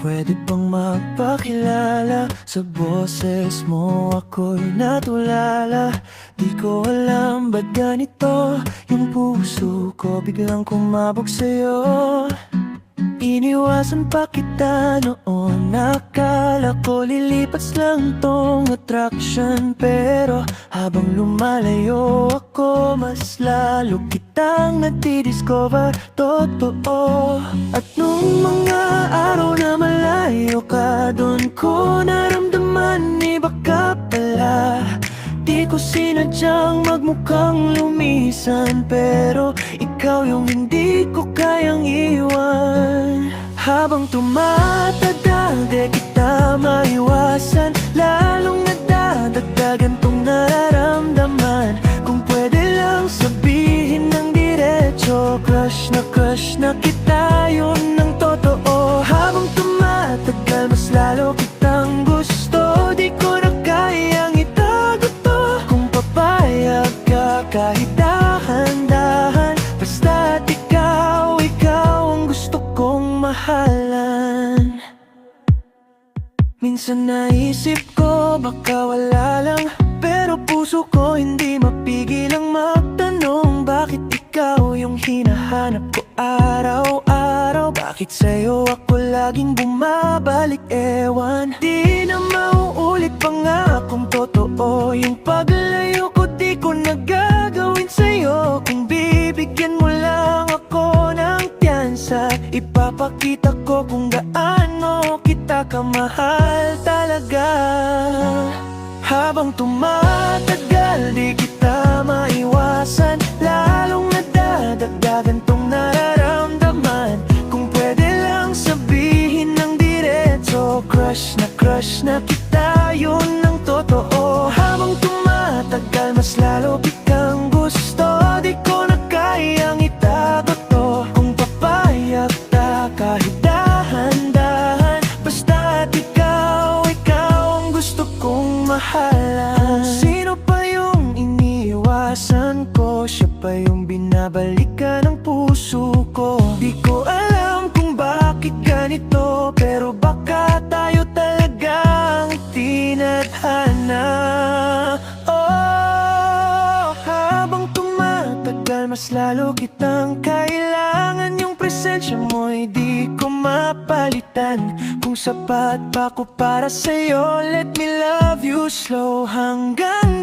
Pwede bang magpakilala? Sa boses mo ako'y natulala. Di ko alam ba't ganito yung puso ko biglang kumabog sa'yo. Iniwasan pa kita noon, nakala ko lilipas lang tong attraction. Pero habang lumalayo ako, mas lalo kitang nadidiscover, totoo. At nung mga araw na malayo ka, doon ko naramdaman iba ka pala. Di ko sinadyang magmukhang lumisan, pero ikaw yung hindi ko kayang iwan. Habang tumatagal, di kita maiwasan, lalong nadadagdagan tong nararamdaman. Kung pwede lang sabihin ng diretso, crush na kita, yun ang totoo. Habang tumatagal, mas lalo kitang gusto. Di ko na kayang itago to. Kung papayag ka, kahit dahan-dahan, basta't ikaw ang gusto kong mahalan. Minsan naisip ko baka wala lang, pero puso ko hindi mapigilang magtanong, bakit ikaw yung hinahanap ko araw-araw? Bakit sa'yo ako laging bumabalik, ewan? Di na mauulit pa nga kung totoo yung paglayo ko, di ko nagagawin sa'yo. Kung bibigyan mo lang ako ng tiyansa, ipapakita ko kung gaano kita kamahal talaga. Habang tumatagal, di kita maiwasan, lalong nadadagdagan tong nararamdaman. Kung pwede lang sabihin ng diretso, crush na kita, yun ang totoo. Habang tumatagal, mas lalo kitang gusto. Di ko na kayang itago to. Kung papayag ka, kahit dahan-dahan, basta't ikaw ang gusto kong mahalan. Sino pa yung iniiwasan ko, siya pa yung binabalikan ng puso ko. Di ko alam kung bakit ganito, pero baka tayo talagang tinadhana. Oh, habang tumatagal, mas lalo kitang kailangan. Yung presensya mo'y di ko mapalitan. Kung sapat pa ko para sa'yo, let me love you slow hanggang